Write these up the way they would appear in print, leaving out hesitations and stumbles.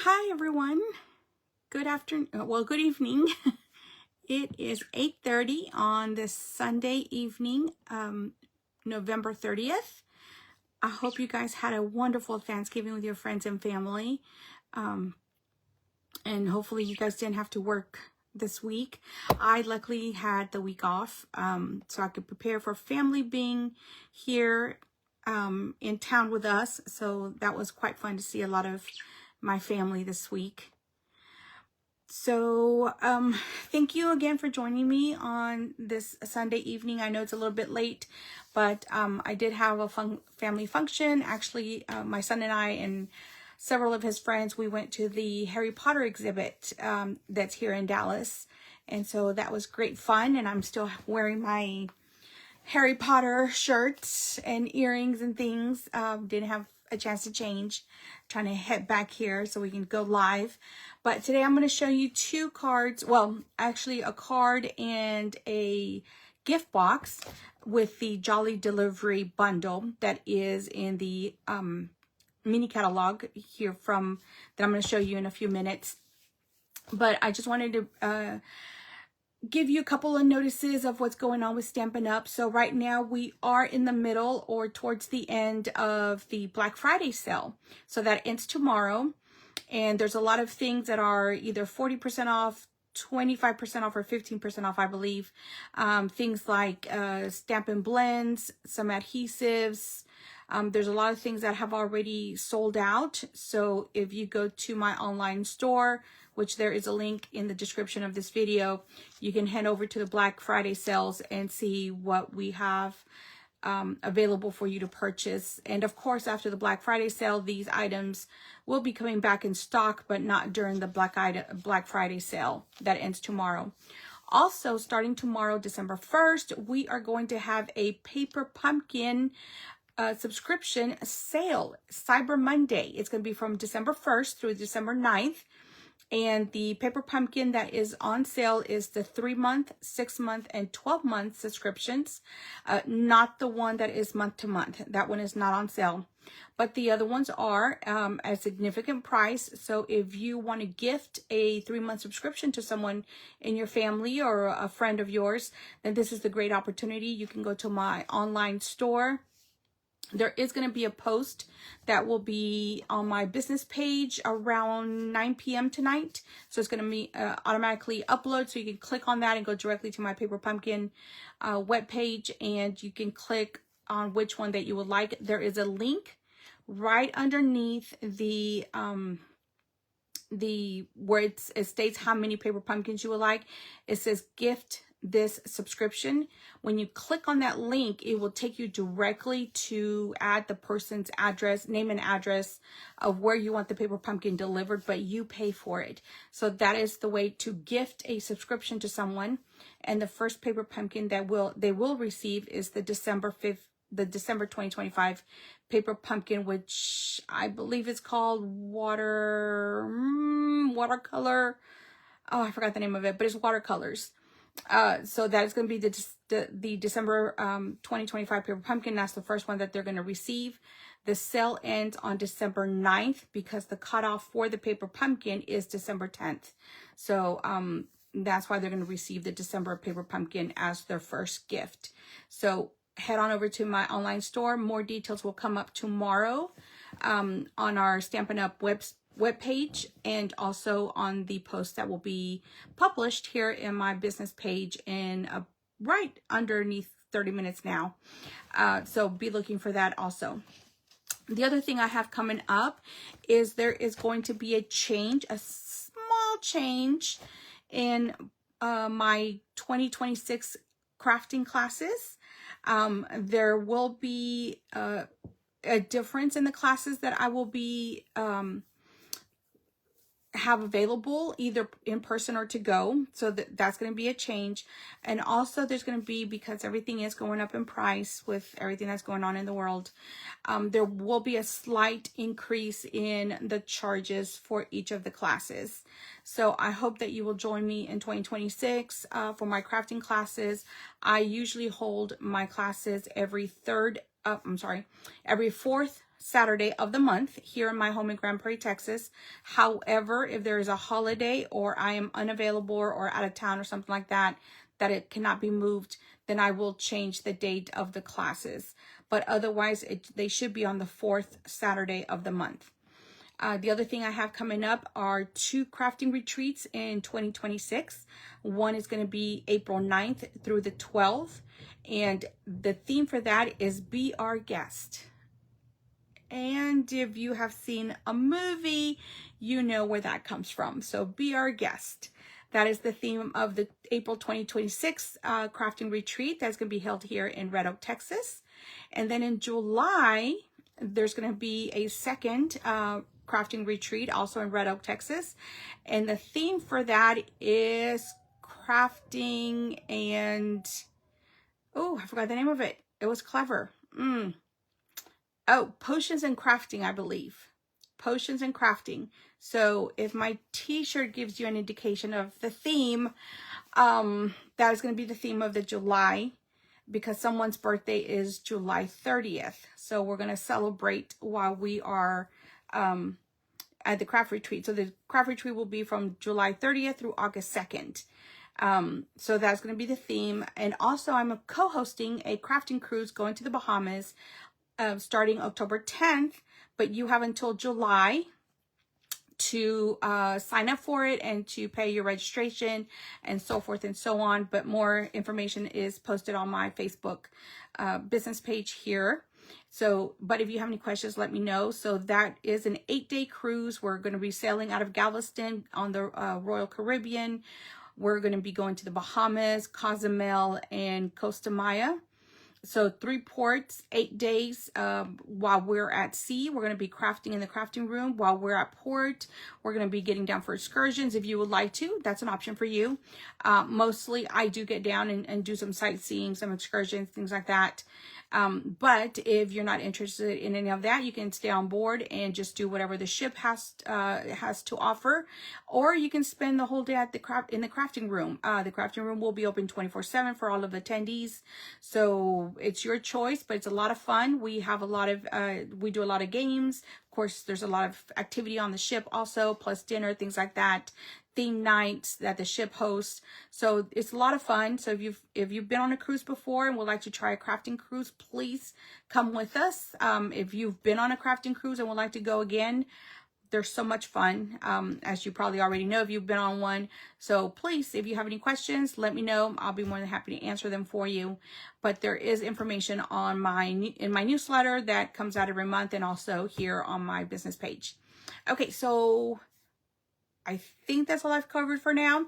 Hi everyone. Good afternoon. Well, good evening. It is 8:30 on this Sunday evening, November 30th. I hope you guys had a wonderful Thanksgiving with your friends and family. And hopefully you guys didn't have to work this week. I luckily had the week off, so I could prepare for family being here in town with us. So that was quite fun to see a lot of my family this week. So thank you again for joining me on this Sunday evening. I know it's a little bit late, but I did have a family function. Actually, my son and I and several of his friends, we went to the Harry Potter exhibit that's here in Dallas. And so that was great fun. And I'm still wearing my Harry Potter shirts and earrings and things. Didn't have a chance to change. Trying to head back here so we can go live. But today I'm going to show you two cards. Well, actually a card and a gift box with the Jolly Delivery bundle that is in the mini catalog here from that I'm going to show you in a few minutes. But I just wanted to give you a couple of notices of what's going on with Stampin' Up. So right now we are in the middle or towards the end of the Black Friday sale. So that ends tomorrow. And there's a lot of things that are either 40% off, 25% off, or 15% off, I believe. Things like Stampin' Blends, some adhesives. There's a lot of things that have already sold out. So if you go to my online store, which there is a link in the description of this video, you can head over to the Black Friday sales and see what we have available for you to purchase. And of course, after the Black Friday sale, these items will be coming back in stock, but not during the Black Friday sale that ends tomorrow. Also, starting tomorrow, December 1st, we are going to have a Paper Pumpkin subscription sale, Cyber Monday. It's going to be from December 1st through December 9th. And the Paper Pumpkin that is on sale is the 3-month, 6-month, and 12-month subscriptions, not the one that is month to month. That one is not on sale. But the other ones are at a significant price. So if you want to gift a 3-month subscription to someone in your family or a friend of yours, then this is the great opportunity. You can go to my online store. There is going to be a post that will be on my business page around 9 p.m. tonight. So it's going to be automatically upload. So you can click on that and go directly to my Paper Pumpkin webpage. And you can click on which one that you would like. There is a link right underneath the where it states how many Paper Pumpkins you would like. It says gift this subscription. When you click on that link, it will take you directly to add the person's address, name and address of where you want the Paper Pumpkin delivered, but you pay for it. So that is the way to gift a subscription to someone. And the first Paper Pumpkin that they will receive is the December 2025 Paper Pumpkin, which I believe is called watercolor. Oh, I forgot the name of it, but it's watercolors. So that is going to be the December 2025 Paper Pumpkin. That's the first one that they're going to receive. The sale ends on December 9th because the cutoff for the Paper Pumpkin is December 10th. So that's why they're going to receive the December Paper Pumpkin as their first gift. So head on over to my online store. More details will come up tomorrow on our Stampin' Up webpage and also on the post that will be published here in my business page in right underneath 30 minutes now. So be looking for that also. The other thing I have coming up is there is going to be a small change in my 2026 crafting classes. There will be a difference in the classes that I will be have available either in person or to go. So that's going to be a change. And also there's going to be, because everything is going up in price with everything that's going on in the world, there will be a slight increase in the charges for each of the classes. So I hope that you will join me in 2026 for my crafting classes. I usually hold my classes every fourth Saturday of the month here in my home in Grand Prairie, Texas. However, if there is a holiday or I am unavailable or out of town or something like that, that it cannot be moved, then I will change the date of the classes. But otherwise, they should be on the 4th Saturday of the month. The other thing I have coming up are 2 crafting retreats in 2026. One is going to be April 9th through the 12th. And the theme for that is Be Our Guest. And if you have seen a movie, you know where that comes from. So Be Our Guest. That is the theme of the April 2026 crafting retreat that's going to be held here in Red Oak, Texas. And then in July, there's going to be a second crafting retreat also in Red Oak, Texas. And the theme for that is crafting and, oh, I forgot the name of it. It was clever. Oh, potions and crafting, I believe. Potions and crafting. So if my t-shirt gives you an indication of the theme, that is going to be the theme of the July, because someone's birthday is July 30th. So we're going to celebrate while we are at the craft retreat. So the craft retreat will be from July 30th through August 2nd. So that's going to be the theme. And also I'm co-hosting a crafting cruise going to the Bahamas starting October 10th, but you have until July to sign up for it and to pay your registration and so forth and so on. But more information is posted on my Facebook business page here. So, but if you have any questions, let me know. So that is an 8-day cruise. We're going to be sailing out of Galveston on the Royal Caribbean. We're going to be going to the Bahamas, Cozumel, and Costa Maya. So 3 ports, 8 days while we're at sea. We're going to be crafting in the crafting room. While we're at port, we're going to be getting down for excursions. If you would like to, that's an option for you. Mostly I do get down and do some sightseeing, some excursions, things like that. But if you're not interested in any of that, you can stay on board and just do whatever the ship has to offer, or you can spend the whole day at in the crafting room. The crafting room will be open 24/7 for all of the attendees. So it's your choice, but it's a lot of fun. We have a lot of, we do a lot of games. Of course, there's a lot of activity on the ship also, plus dinner, things like that. Theme nights that the ship hosts. So it's a lot of fun. So if you've been on a cruise before and would like to try a crafting cruise, please come with us. If you've been on a crafting cruise and would like to go again, they're so much fun, as you probably already know if you've been on one. So please, if you have any questions, let me know. I'll be more than happy to answer them for you. But there is information on in my newsletter that comes out every month, and also here on my business page. Okay, so I think that's all I've covered for now.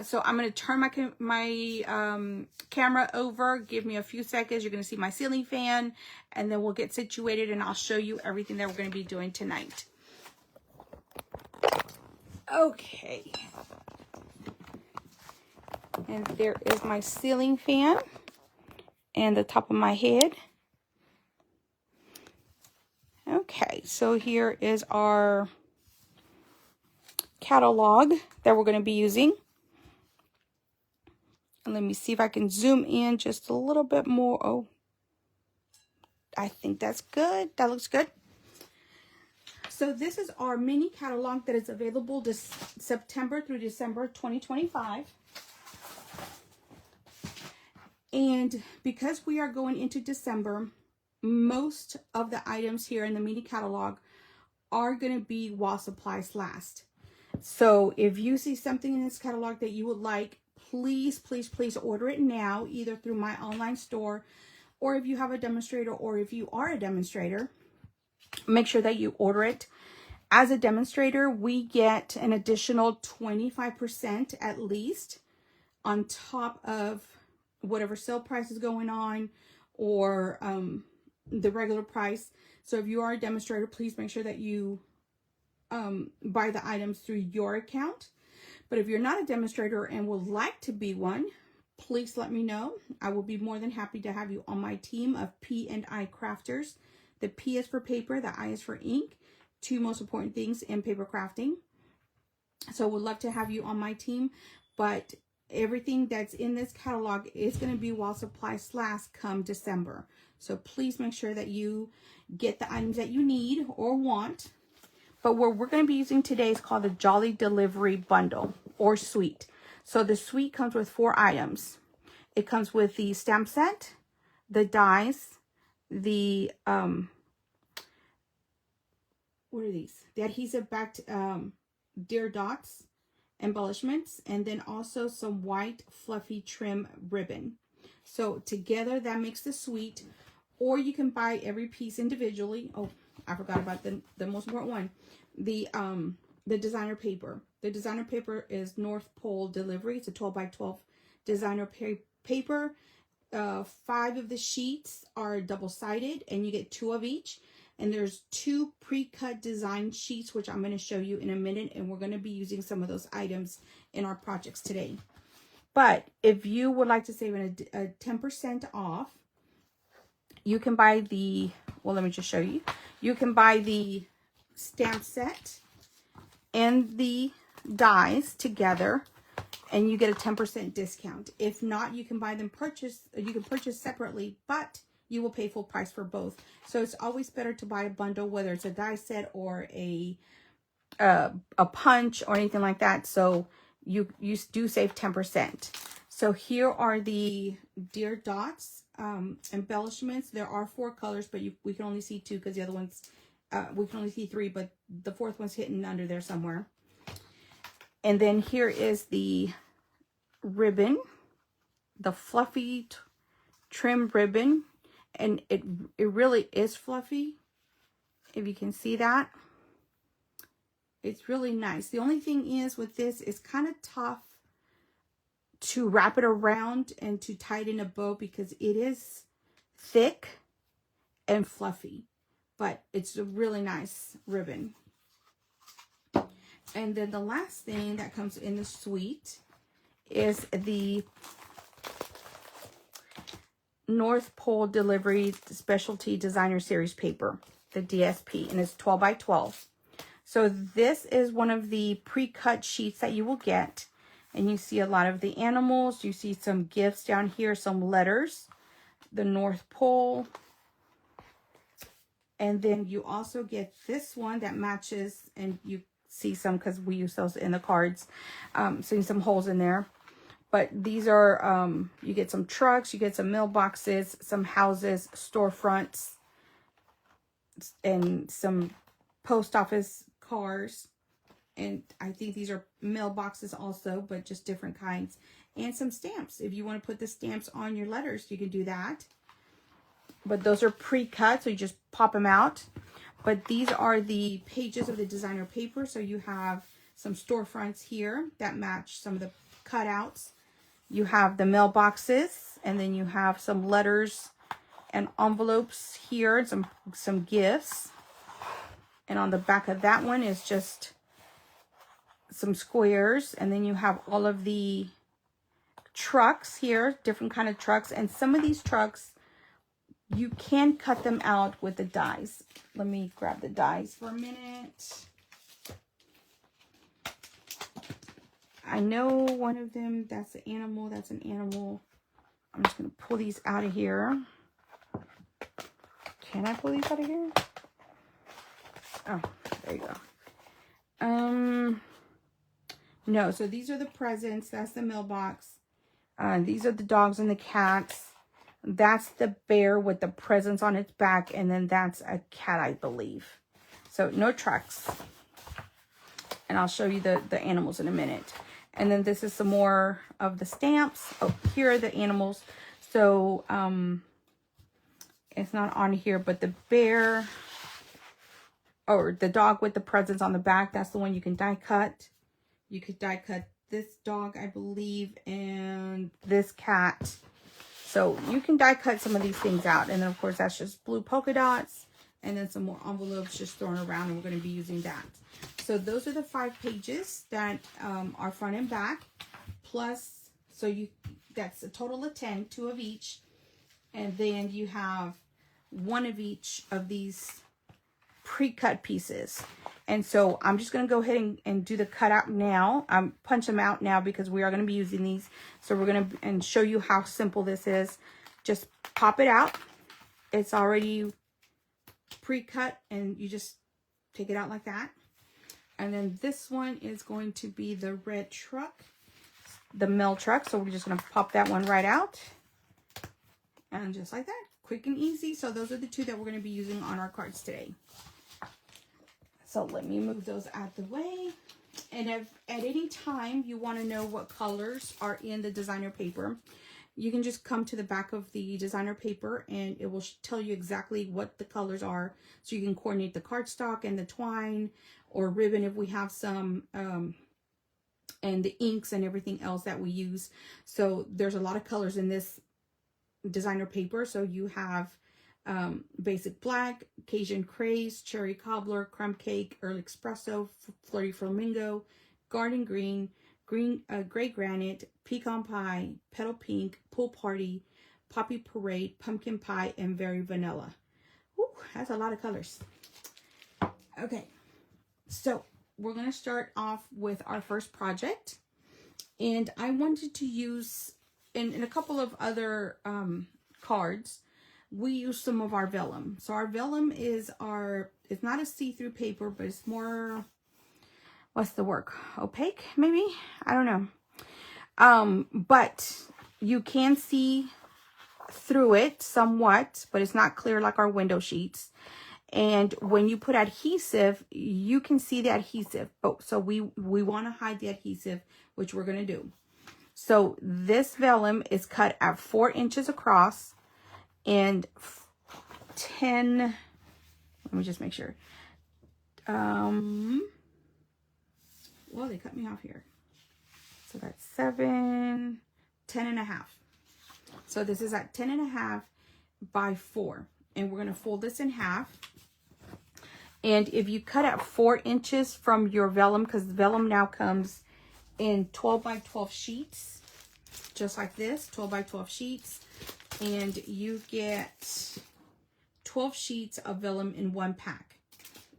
So I'm going to turn my camera over. Give me a few seconds. You're going to see my ceiling fan, and then we'll get situated, and I'll show you everything that we're going to be doing tonight. Okay. And there is my ceiling fan and the top of my head. Okay, so here is our catalog that we're going to be using. And let me see if I can zoom in just a little bit more. Oh, I think that's good. That looks good. So this is our mini catalog that is available this September through December 2025. And because we are going into December, most of the items here in the mini catalog are going to be while supplies last. So if you see something in this catalog that you would like, please, please, please order it now, either through my online store, or if you have a demonstrator, or if you are a demonstrator, make sure that you order it. As a demonstrator, we get an additional 25% at least on top of whatever sale price is going on, or the regular price. So if you are a demonstrator, please make sure that you buy the items through your account. But if you're not a demonstrator and would like to be one, please let me know. I will be more than happy to have you on my team of P&I crafters. The P is for paper, the I is for ink. 2 most important things in paper crafting. So would love to have you on my team. But everything that's in this catalog is going to be while supplies last come December. So please make sure that you get the items that you need or want. But what we're going to be using today is called the Jolly Delivery Bundle or Suite. So the suite comes with 4 items. It comes with the stamp set, the dies, the what are these? The adhesive backed deer dots, embellishments, and then also some white fluffy trim ribbon. So together that makes the suite. Or you can buy every piece individually. Oh, I forgot about the most important one. The designer paper. The designer paper is North Pole Delivery. It's a 12 by 12 designer paper. 5 of the sheets are double-sided, and you get 2 of each. And there's 2 pre-cut design sheets, which I'm going to show you in a minute. And we're going to be using some of those items in our projects today. But if you would like to save a 10% off, you can buy the, well, let me just show you. You can buy the stamp set and the dies together, and you get a 10% discount. If not, you can buy them you can purchase separately, but you will pay full price for both. So it's always better to buy a bundle, whether it's a die set or a punch or anything like that. So you do save 10%. So here are the deer dots embellishments. There are 4 colors, but we can only see 2 because the other ones, we can only see 3, but the 4th one's hidden under there somewhere. And then here is the ribbon, the fluffy trim ribbon, and it really is fluffy, if you can see that. It's really nice. The only thing is with this, it's kind of tough to wrap it around and to tie it in a bow because it is thick and fluffy, but it's a really nice ribbon. And then the last thing that comes in the suite is the North Pole Delivery Specialty Designer Series paper, the DSP, and it's 12 by 12. So this is one of the pre-cut sheets that you will get. And you see a lot of the animals. You see some gifts down here, some letters, the North Pole. And then you also get this one that matches, and you see some because we use those in the cards. Seeing some holes in there. But these are, you get some trucks, you get some mailboxes, some houses, storefronts, and some post office cars. And I think these are mailboxes also, but just different kinds. And some stamps. If you want to put the stamps on your letters, you can do that. But those are pre-cut, so you just pop them out. But these are the pages of the designer paper. So you have some storefronts here that match some of the cutouts. You have the mailboxes, and then you have some letters and envelopes here, and some gifts. And on the back of that one is just some squares, and then you have all of the trucks here, different kind of trucks, and some of these trucks you can cut them out with the dies. Let me grab the dies for a minute. I know one of them, that's an animal, that's an animal. I'm just going to pull these out of here. Can I pull these out of here? Oh, there you go. No, so these are the presents. That's the mailbox. These are the dogs and the cats. That's the bear with the presents on its back. And then that's a cat, I believe. So no trucks. And I'll show you the animals in a minute. And then this is some more of the stamps. Oh, here are the animals. So it's not on here, but the bear, or the dog with the presents on the back, that's the one you can die cut. You could die cut this dog, I believe, and this cat. So you can die cut some of these things out. And then, of course, that's just blue polka dots. And then some more envelopes just thrown around, and we're going to be using that. So those are the 5 pages that are front and back. Plus, so that's a total of 10, 2 of each. And then you have 1 of each of these pre-cut pieces. And so I'm just going to go ahead and do the cutout now. Punch them out now because we are going to be using these. So we're going to show you how simple this is. Just pop it out. It's already pre-cut and you just take it out like that. And then this one is going to be the red truck, the mail truck. So we're just going to pop that one right out. And just like that, quick and easy. So those are the two that we're going to be using on our cards today. So let me move those out the way. And if at any time you want to know what colors are in the designer paper, you can just come to the back of the designer paper and it will tell you exactly what the colors are. So you can coordinate the cardstock and the twine or ribbon if we have some, and the inks and everything else that we use. So there's a lot of colors in this designer paper. So you have basic black, Cajun craze, cherry cobbler, crumb cake, early espresso, flirty flamingo, garden green, gray granite, pecan pie, petal pink, pool party, poppy parade, pumpkin pie, and very vanilla. Ooh, that's a lot of colors. Okay, so we're going to start off with our first project. And I wanted to use, in a couple of other cards, we use some of our vellum. So our vellum is it's not a see-through paper, but it's more, what's the word? Opaque, maybe? I don't know. But you can see through it somewhat, but it's not clear like our window sheets. And when you put adhesive, you can see the adhesive. Oh, so we want to hide the adhesive, which we're going to do. So this vellum is cut at 4 inches across and 10, let me just make sure. Well, they cut me off here. So that's 7, 10 and a half. So this is at 10 and a half by 4. And we're going to fold this in half. And if you cut at 4 inches from your vellum, because the vellum now comes in 12 by 12 sheets, just like this, 12 by 12 sheets. And you get 12 sheets of vellum in one pack.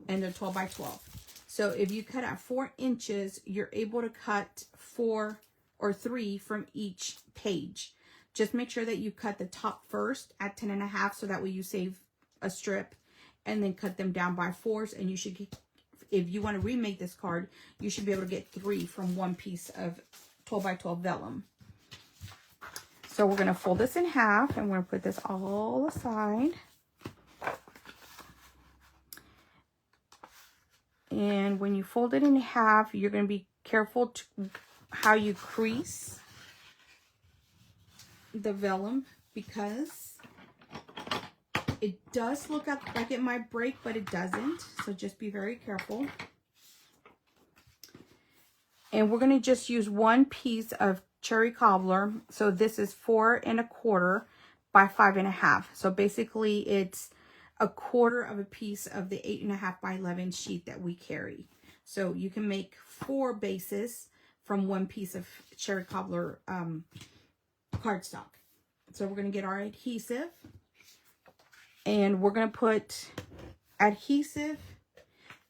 And they're 12 by 12. So if you cut at 4 inches, you're able to cut 4 or 3 from each page. Just make sure that you cut the top first at 10 and a half, so that way you save a strip, and then cut them down by 4s. And you should get, if you want to remake this card, you should be able to get 3 from one piece of 12 by 12 vellum. So we're going to fold this in half, and we're going to put this all aside. And when you fold it in half, you're going to be careful to how you crease the vellum, because it does look like it might break, but it doesn't. So just be very careful. And we're going to just use one piece of cherry cobbler. So this is 4 1/4 by 5 1/2. So basically it's 1/4 of a piece of the 8 1/2 by 11 sheet that we carry. So you can make 4 bases from one piece of cherry cobbler cardstock. So we're going to get our adhesive, and we're going to put adhesive,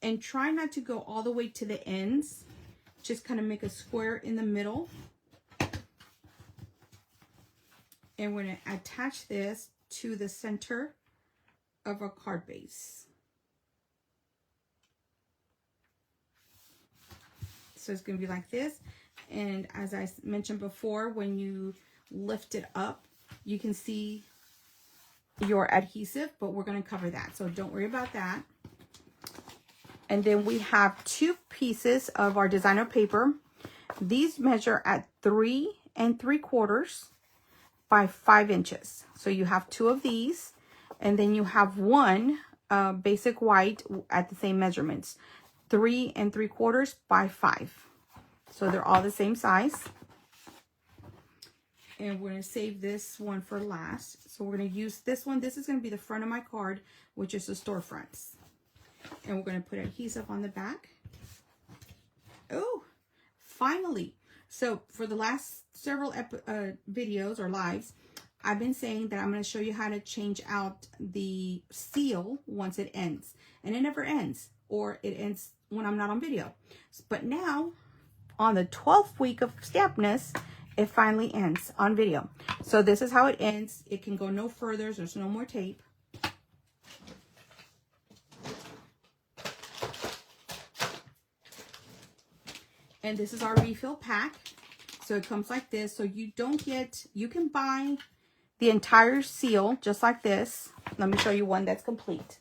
and try not to go all the way to the ends. Just kind of make a square in the middle. And we're going to attach this to the center of our card base. So it's going to be like this. And as I mentioned before, when you lift it up, you can see your adhesive, but we're going to cover that. So don't worry about that. And then we have 2 pieces of our designer paper. These measure at 3 3/4 by 5 inches. So you have 2 of these, and then you have one basic white at the same measurements, 3 3/4 by 5. So they're all the same size. And we're going to save this one for last. So we're going to use this one. This is going to be the front of my card, which is the storefronts. And we're going to put adhesive on the back. Oh, finally. So for the last several videos or lives, I've been saying that I'm going to show you how to change out the seal once it ends. And it never ends. or it ends when I'm not on video. But now, on the 12th week of Stampmas, it finally ends on video. So this is how it ends. It can go no further. There's no more tape. And this is our refill pack. So it comes like this. So you don't get, you can buy the entire seal just like this. Let me show you one that's complete.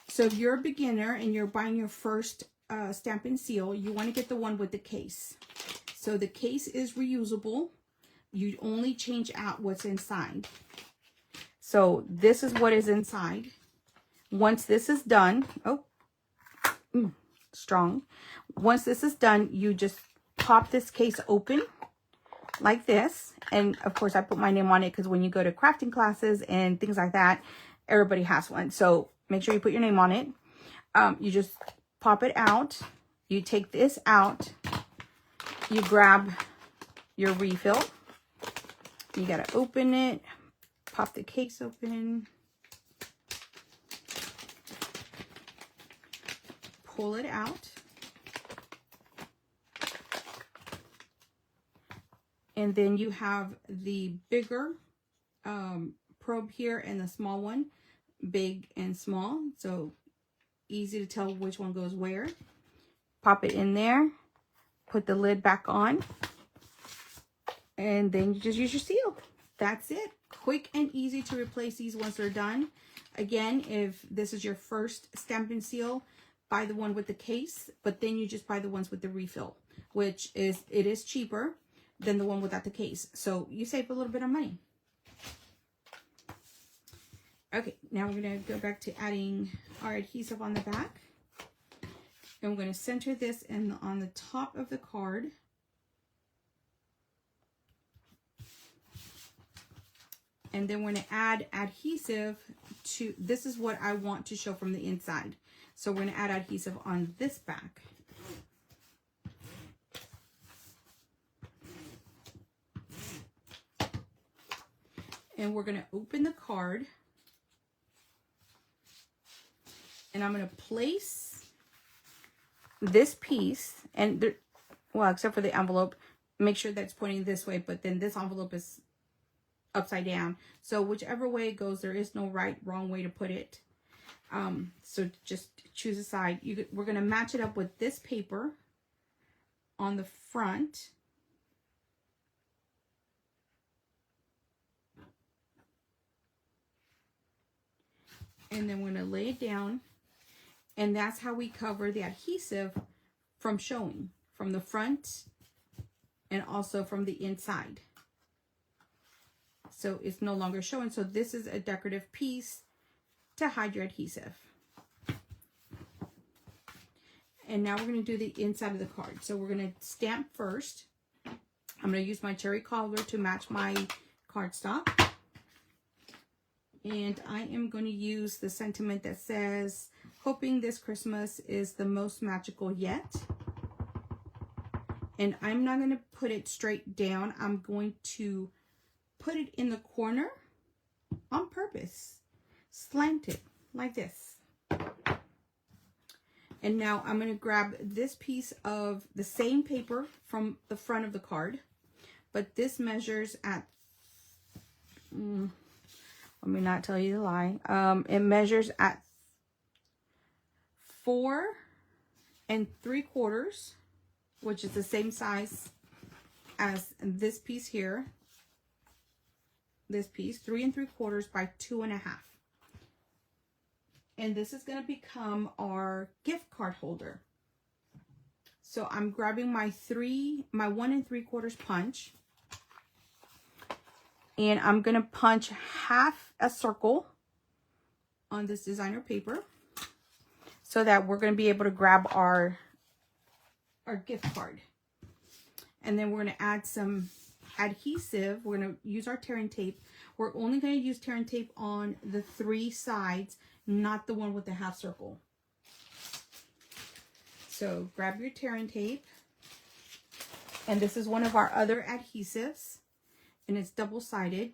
So if you're a beginner and you're buying your first Stampin' Seal, you want to get the one with the case. So the case is reusable. You only change out what's inside. So this is what is inside. Once this is done, strong. Once this is done, you just pop this case open like this. And of course I put my name on it because when you go to crafting classes and things like that, everybody has one. So make sure you put your name on it. You just pop it out. You take this out. You grab your refill. You gotta open it. Pop the case open. Pull it out. And then you have the bigger probe here and the small one, big and small. So easy to tell which one goes where. Pop it in there, put the lid back on, and then you just use your seal. That's it. Quick and easy to replace these once they're done. Again, if this is your first Stampin' Seal, buy the one with the case, but then you just buy the ones with the refill, which is, it is cheaper than the one without the case. So you save a little bit of money. Okay, now we're going to go back to adding our adhesive on the back. And we're going to center this on the top of the card. And then we're going to add adhesive to, this is what I want to show from the inside. So we're going to add adhesive on this back. And we're going to open the card. And I'm going to place this piece, and well, except for the envelope, make sure that's pointing this way, but then this envelope is upside down. So whichever way it goes, there is no right, wrong way to put it. So just choose a side. We're going to match it up with this paper on the front. And then we're going to lay it down. And that's how we cover the adhesive from showing, from the front and also from the inside. So it's no longer showing. So this is a decorative piece to hide your adhesive. And now we're going to do the inside of the card. So we're going to stamp first. I'm going to use my cherry color to match my cardstock. And I am going to use the sentiment that says, hoping this Christmas is the most magical yet. And I'm not going to put it straight down. I'm going to put it in the corner on purpose. Slant it like this. And now I'm going to grab this piece of the same paper from the front of the card. But this measures at... let me not tell you the lie. It measures at 4 3/4, which is the same size as this piece here. This piece, 3 3/4 by 2.5. And this is going to become our gift card holder. So I'm grabbing my 1 3/4 punch. And I'm going to punch half a circle on this designer paper so that we're going to be able to grab our gift card. And then we're going to add some adhesive. We're going to use our tearing tape. We're only going to use tearing tape on the 3 sides, not the one with the half circle. So grab your tearing tape. And this is one of our other adhesives. And it's double-sided,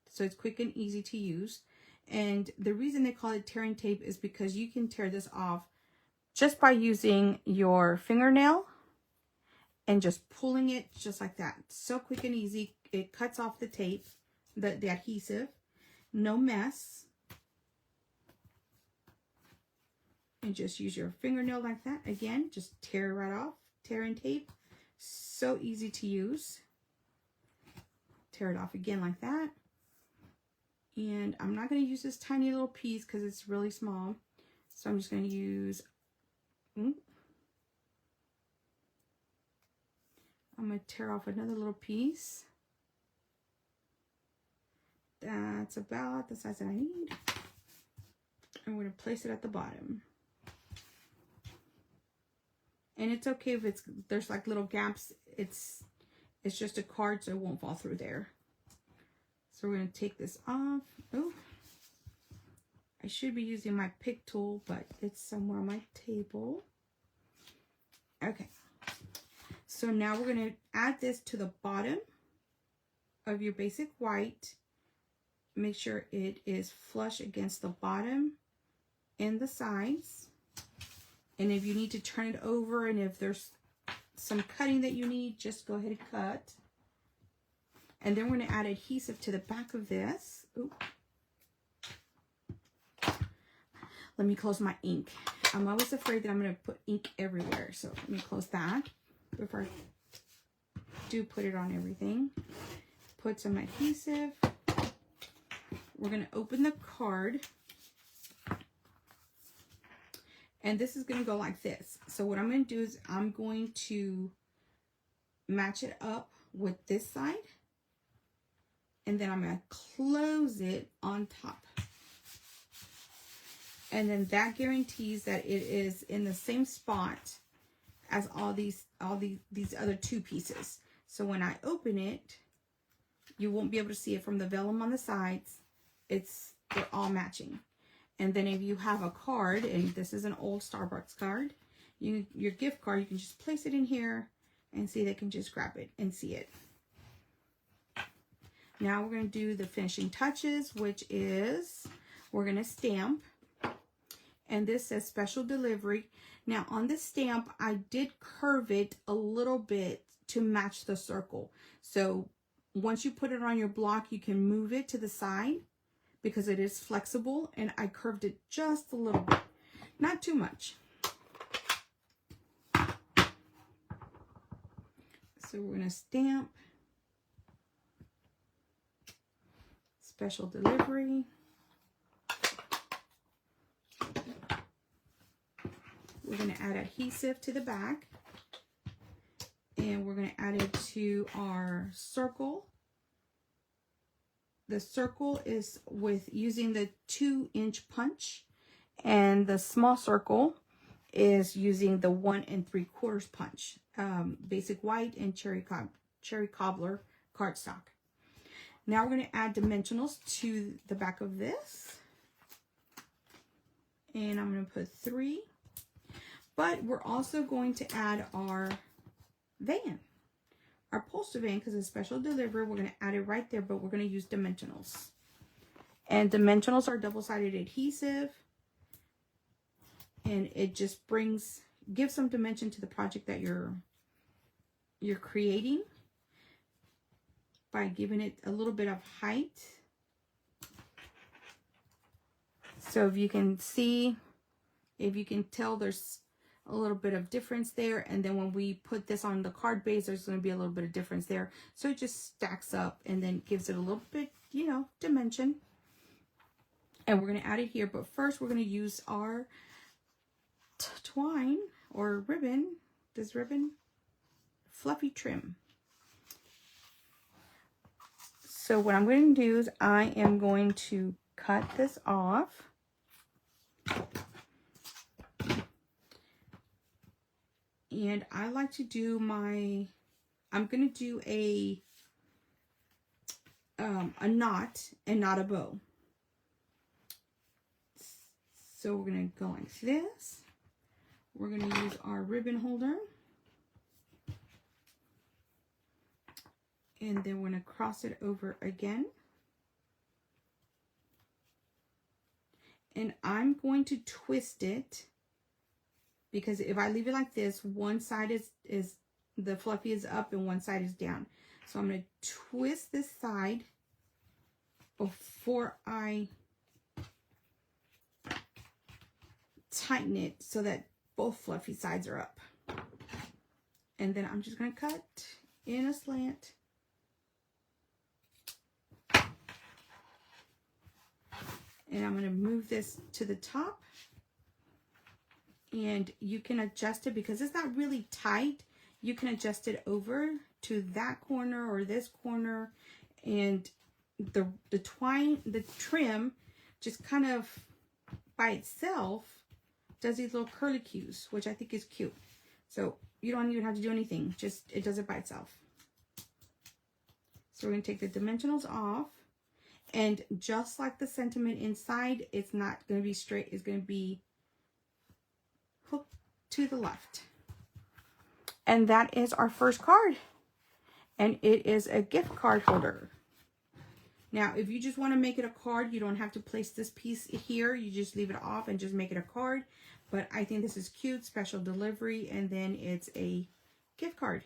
so it's quick and easy to use. And the reason they call it tearing tape is because you can tear this off just by using your fingernail and just pulling it just like that. So quick and easy. It cuts off the tape, the adhesive. No mess. And just use your fingernail like that. Again, just tear it right off. Tearing tape. So easy to use. Tear it off again like that. And I'm not going to use this tiny little piece because it's really small. So I'm just going to use... I'm going to tear off another little piece. That's about the size that I need. I'm going to place it at the bottom. And it's okay if there's like little gaps. It's just a card, so it won't fall through there. So we're going to take this off. Oh, I should be using my pick tool, but it's somewhere on my table. Okay. So now we're going to add this to the bottom of your basic white. Make sure it is flush against the bottom and the sides. And if you need to turn it over, and if there's some cutting that you need, just go ahead and cut. And then we're going to add adhesive to the back of this. Ooh. Let me close my ink. I'm always afraid that I'm going to put ink everywhere. So let me close that before I do put it on everything. Put some adhesive. We're going to open the card. And this is going to go like this. So what I'm going to do is I'm going to match it up with this side. And then I'm going to close it on top. And then that guarantees that it is in the same spot as all these other two pieces. So when I open it, you won't be able to see it from the vellum on the sides. They're all matching. And then if you have a card, and this is an old Starbucks card, your gift card, you can just place it in here and see they can just grab it and see it. Now we're going to do the finishing touches, which is we're going to stamp. And this says special delivery. Now on this stamp, I did curve it a little bit to match the circle. So once you put it on your block, you can move it to the side because it is flexible. And I curved it just a little bit, not too much. So we're going to stamp. Special delivery. We're going to add adhesive to the back. And we're going to add it to our circle. The circle is with using the 2-inch punch. And the small circle is using the 1 3/4 punch. Basic white and cherry cobbler cardstock. Now we're going to add dimensionals to the back of this. And I'm going to put 3. But we're also going to add our van, our poster van, because it's special delivery. We're going to add it right there, but we're going to use dimensionals. And dimensionals are double-sided adhesive. And it just gives some dimension to the project that you're creating by giving it a little bit of height. So if you can see, if you can tell, there's a little bit of difference there. And then when we put this on the card base, there's going to be a little bit of difference there. So it just stacks up and then gives it a little bit, dimension. And we're going to add it here. But first we're going to use our twine or ribbon, this ribbon, fluffy trim. So what I'm going to do is I am going to cut this off. And I like to do I'm going to do a knot and not a bow. So we're going to go like this. We're going to use our ribbon holder. And then we're going to cross it over again. And I'm going to twist it, because if I leave it like this, one side is the fluffy is up and one side is down. So I'm going to twist this side before I tighten it so that both fluffy sides are up. And then I'm just going to cut in a slant. And I'm going to move this to the top. And you can adjust it because it's not really tight. You can adjust it over to that corner or this corner. And the trim just kind of by itself does these little curlicues, which I think is cute. So you don't even have to do anything, just it does it by itself. So we're going to take the dimensionals off, and just like the sentiment inside, it's not going to be straight, it's going to be hooked to the left. And that is our first card, and it is a gift card holder. Now, if you just want to make it a card, you don't have to place this piece here. You just leave it off and just make it a card. But I think this is cute, special delivery, and then it's a gift card.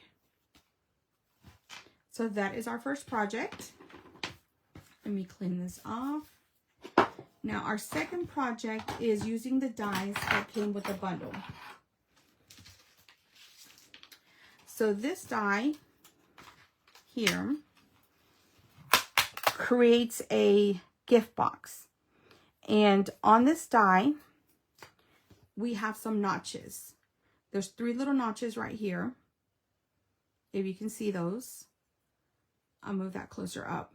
So that is our first project. Let me clean this off. Now, our second project is using the dies that came with the bundle. So this die here creates a gift box, and on this die we have some notches. There's 3 little notches right here, if you can see those. I'll move that closer up.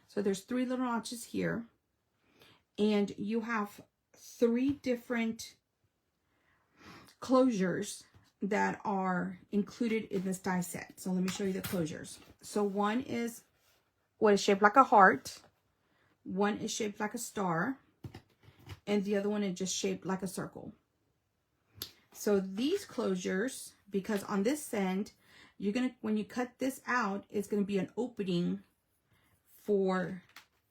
So there's 3 little notches here, and you have 3 different closures that are included in this die set. So let me show you the closures. So one is what is shaped like a heart, one is shaped like a star, and the other one is just shaped like a circle. So these closures, because on this end, you're gonna, when you cut this out, it's gonna be an opening for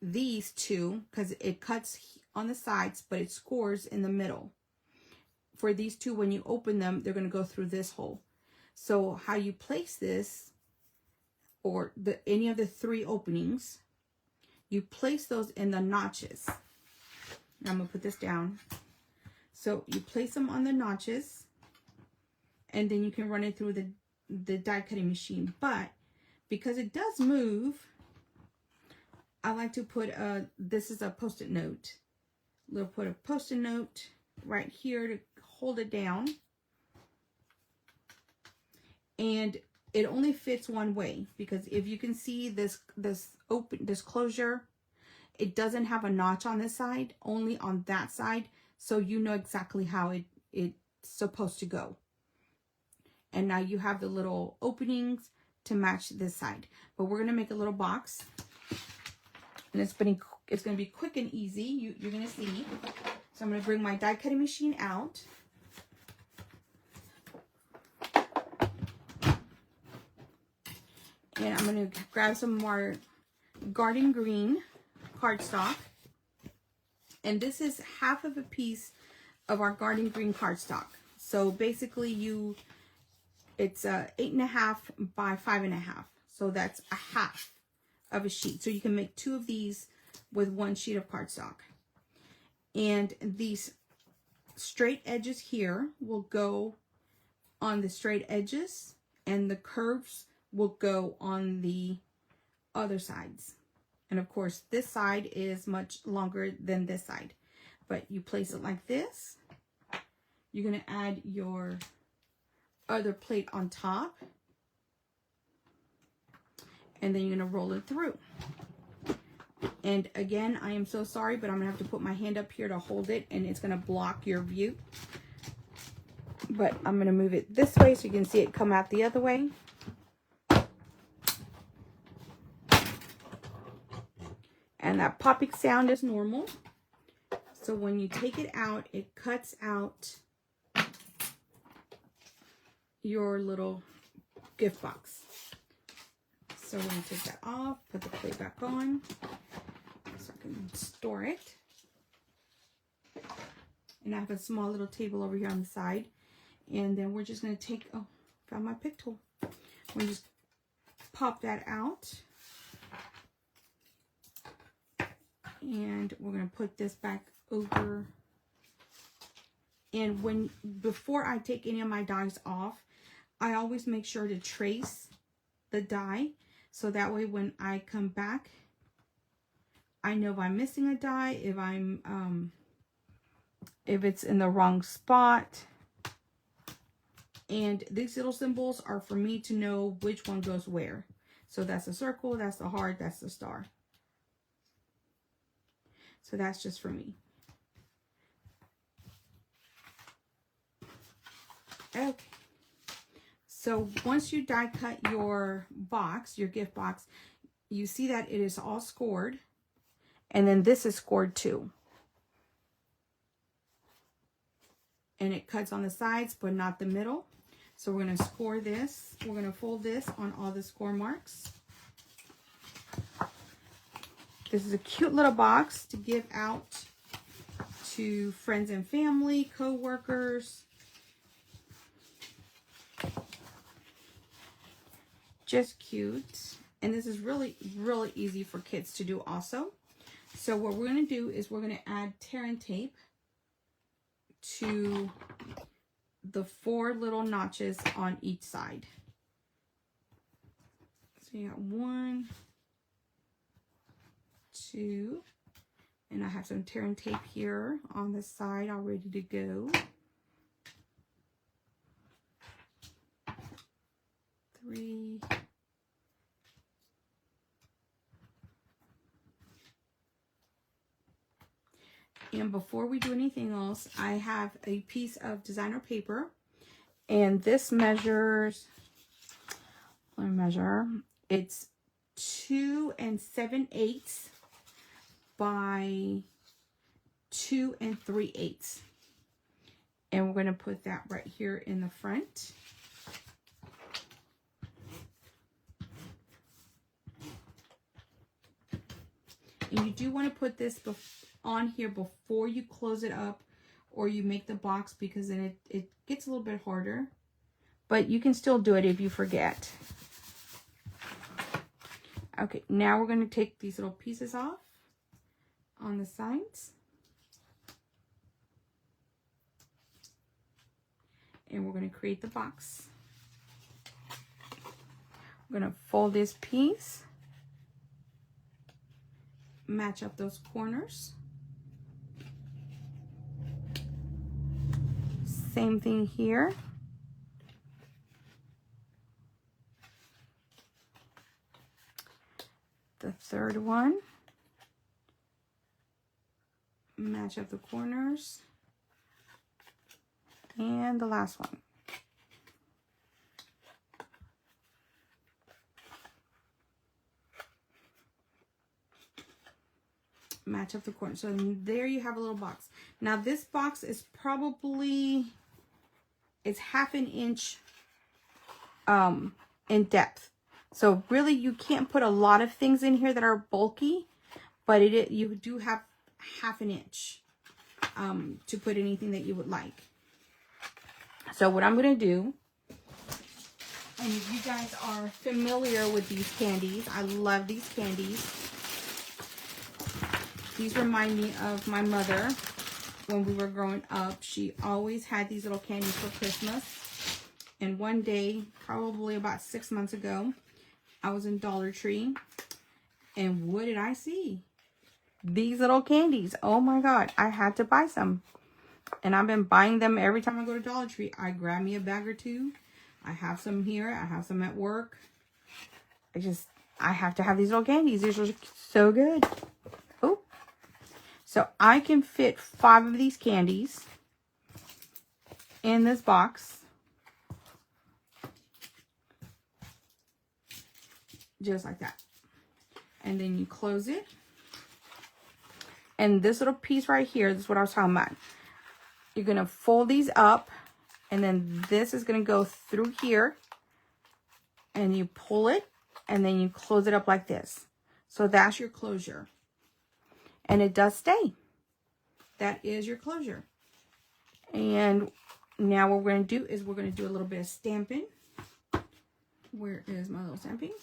these two, because it cuts on the sides, but it scores in the middle. For these two, when you open them, they're gonna go through this hole. So how you place this, or any of the 3 openings, you place those in the notches. Now I'm gonna put this down. So you place them on the notches, and then you can run it through the die cutting machine. But because it does move, I like to put this is a post-it note. We'll put a post-it note right here to hold it down. And it only fits one way, because if you can see this closure, it doesn't have a notch on this side, only on that side, so you know exactly how it's supposed to go. And now you have the little openings to match this side. But we're gonna make a little box, and it's gonna be quick and easy. You're gonna see. So I'm gonna bring my die cutting machine out. And I'm going to grab some more garden green cardstock. And this is half of a piece of our garden green cardstock. So basically it's 8.5 by 5.5. So that's a half of a sheet. So you can make 2 of these with 1 sheet of cardstock. And these straight edges here will go on the straight edges, and the curves will go on the other sides. And of course, this side is much longer than this side. But you place it like this. You're going to add your other plate on top. And then you're going to roll it through. And again, I am so sorry, but I'm going to have to put my hand up here to hold it, and it's going to block your view. But I'm going to move it this way so you can see it come out the other way. And that popping sound is normal. So when you take it out, it cuts out your little gift box. So we're going to take that off, put the plate back on so I can store it. And I have a small little table over here on the side. And then we're just going to take, oh, found my pick tool. We'll just pop that out. And we're going to put this back over. And before I take any of my dies off, I always make sure to trace the die. So that way when I come back, I know if I'm missing a die, if it's in the wrong spot. And these little symbols are for me to know which one goes where. So that's a circle, that's the heart, that's the star. So that's just for me. Okay. So once you die cut your box, your gift box, you see that it is all scored. And then this is scored too. And it cuts on the sides, but not the middle. So we're going to score this. We're going to fold this on all the score marks. This is a cute little box to give out to friends and family, co-workers. Just cute. And this is really, really easy for kids to do also. So what we're going to do is we're going to add tear and tape to the 4 little notches on each side. So you got 1, 2, and I have some tear and tape here on the side all ready to go. 3. And before we do anything else, I have a piece of designer paper, and this measures, let me measure, it's 2 7/8 by 2 3/8. And we're going to put that right here in the front. And you do want to put this on here before you close it up or you make the box, because then it gets a little bit harder. But you can still do it if you forget. Okay, now we're going to take these little pieces off on the sides. And we're going to create the box. We're going to fold this piece. Match up those corners. Same thing here. The third one. Match up the corners. And the last one. Match up the corners. So there you have a little box. Now this box is probably, it's 1/2 inch in depth. So really you can't put a lot of things in here that are bulky, but you do have 1/2 inch to put anything that you would like. So what I'm going to do, and if you guys are familiar with these candies, I love these candies. These remind me of my mother when we were growing up. She always had these little candies for Christmas. And one day, probably about 6 months ago, I was in Dollar Tree. And what did I see? These little candies. Oh my God, I had to buy some. And I've been buying them every time I go to Dollar Tree. I grab me a bag or two. I have some here. I have some at work. I have to have these little candies. These are so good. Oh. So I can fit 5 of these candies in this box. Just like that. And then you close it. And this little piece right here, this is what I was talking about. You're going to fold these up. And then this is going to go through here. And you pull it. And then you close it up like this. So that's your closure. And it does stay. That is your closure. And now what we're going to do is we're going to do a little bit of stamping. Where is my little stamping?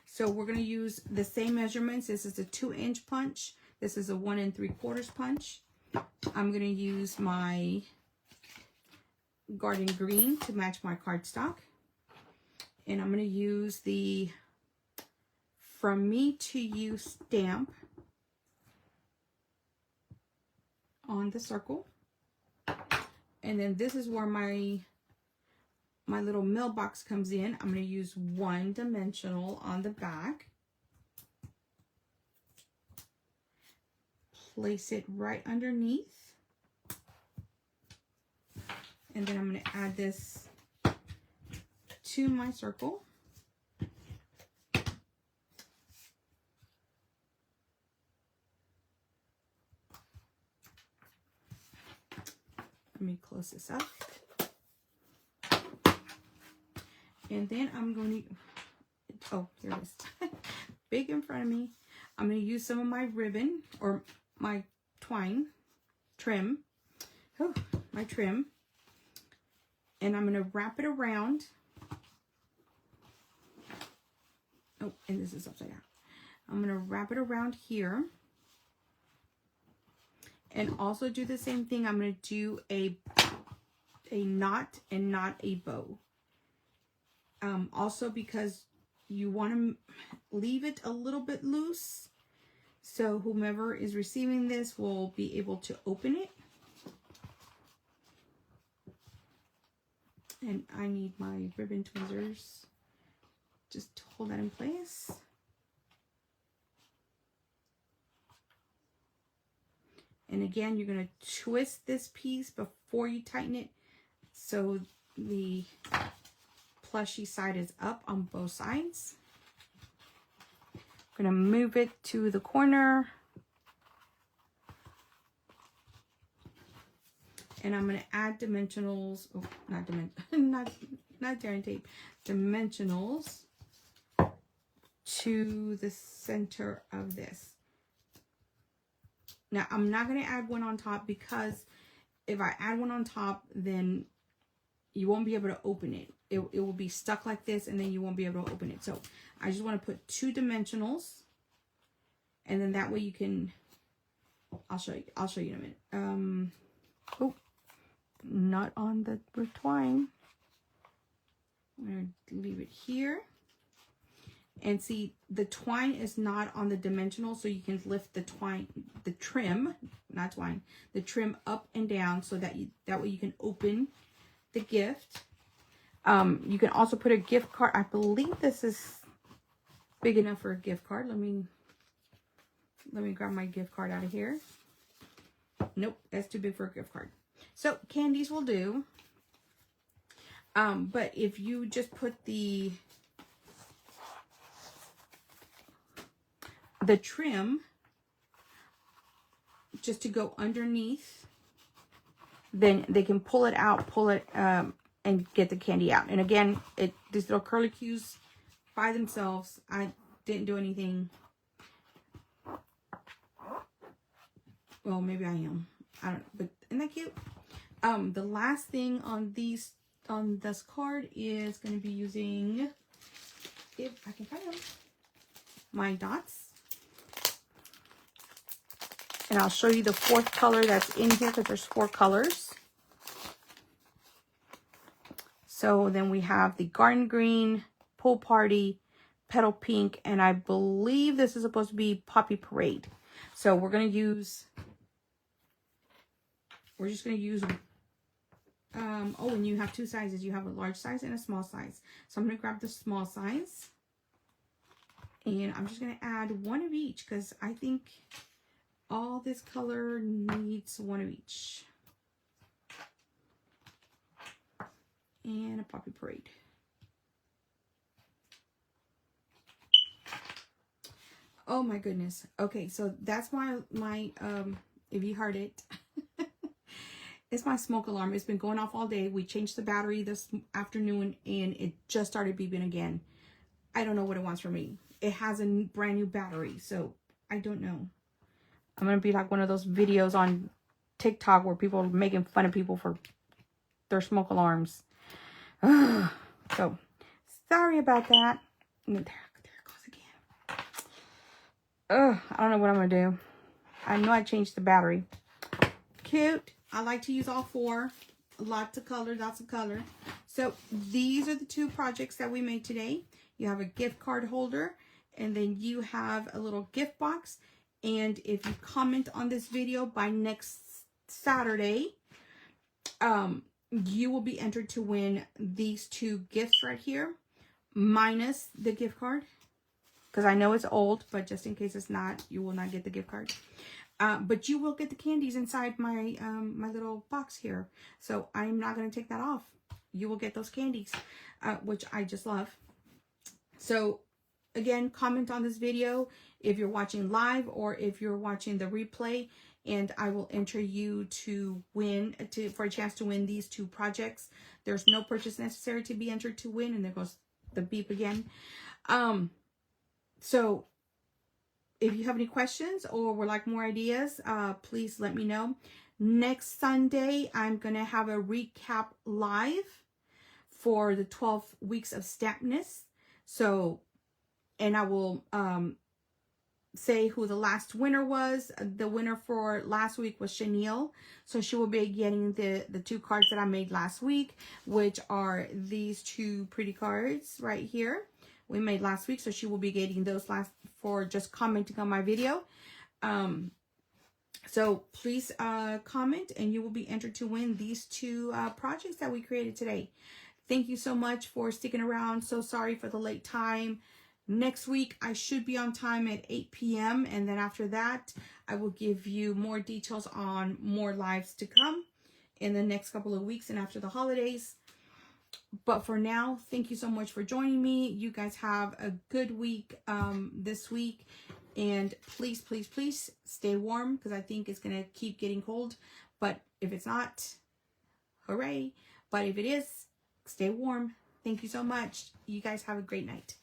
So we're going to use the same measurements. This is a 2-inch punch. This is a 1 3/4 punch. I'm going to use my garden green to match my cardstock. And I'm going to use the From Me to You stamp on the circle. And then this is where my little mailbox comes in. I'm going to use 1 dimensional on the back. Place it right underneath. And then I'm going to add this to my circle. Let me close this up. And then I'm going to, oh, there it is. Big in front of me. I'm going to use some of my ribbon or my twine trim. Oh, my trim. And I'm going to wrap it around. Oh, and this is upside down. I'm going to wrap it around here. And also do the same thing. I'm going to do a knot and not a bow. Also because you want to leave it a little bit loose, so whomever is receiving this will be able to open it. And I need my ribbon tweezers just to hold that in place. And again, you're going to twist this piece before you tighten it so the plushy side is up on both sides. I'm going to move it to the corner. And I'm going to add dimensionals. Oh, not daring tape. Dimensionals to the center of this. Now, I'm not going to add one on top because if I add one on top, then you won't be able to open it. It will be stuck like this, and then you won't be able to open it. So I just want to put 2 dimensionals, and then that way you can, I'll show you in a minute. Oh, not on the twine. I'm going to leave it here. And see, the twine is not on the dimensional, so you can lift the trim up and down so that way you can open the gift. You can also put a gift card. I believe this is big enough for a gift card. Let me grab my gift card out of here. Nope, that's too big for a gift card. So candies will do. But if you just put the trim just to go underneath, then they can pull it out, and get the candy out. And again, these little curly cues by themselves, I didn't do anything. Well, maybe I am. I don't know, but isn't that cute? The last thing on this card is going to be using, if I can find them, my dots. And I'll show you the 4th color that's in here because there's 4 colors. So then we have the garden green, pool party, petal pink, and I believe this is supposed to be poppy parade. So we're just going to use, oh, and you have 2 sizes. You have a large size and a small size. So I'm going to grab the small size. And I'm just going to add 1 of each because I think all this color needs 1 of each. And a poppy parade. Oh my goodness. Okay, so that's my if you heard it, it's my smoke alarm. It's been going off all day. We changed the battery this afternoon and it just started beeping again. I don't know what it wants from me. It has a brand new battery, so I don't know. I'm gonna be like one of those videos on TikTok where people are making fun of people for their smoke alarms. So, sorry about that. There it goes again. I don't know what I'm going to do. I know I changed the battery. Cute. I like to use all four. Lots of color, lots of color. So, these are the two projects that we made today. You have a gift card holder, and then you have a little gift box. And if you comment on this video by next Saturday, you will be entered to win these two gifts right here, minus the gift card, because I know it's old, but just in case it's not, you will not get the gift card. But you will get the candies inside my my little box here, so I'm not going to take that off. You will get those candies, which I just love. So again, comment on this video if you're watching live or if you're watching the replay, and I will enter you to win, for a chance to win these two projects. There's no purchase necessary to be entered to win, and there goes the beep again. So if you have any questions or would like more ideas, please let me know. Next Sunday, I'm going to have a recap live for the 12 weeks of Stampmas. So, and I will say who the last winner was. The winner for last week was Chenille. So she will be getting the two cards that I made last week, which are these two pretty cards right here. We made last week, so she will be getting those last for just commenting on my video. So please comment, and you will be entered to win these two projects that we created today. Thank you so much for sticking around. So sorry for the late time. Next week, I should be on time at 8 p.m. And then after that, I will give you more details on more lives to come in the next couple of weeks and after the holidays. But for now, thank you so much for joining me. You guys have a good week this week. And please, please, please stay warm, because I think it's going to keep getting cold. But if it's not, hooray. But if it is, stay warm. Thank you so much. You guys have a great night.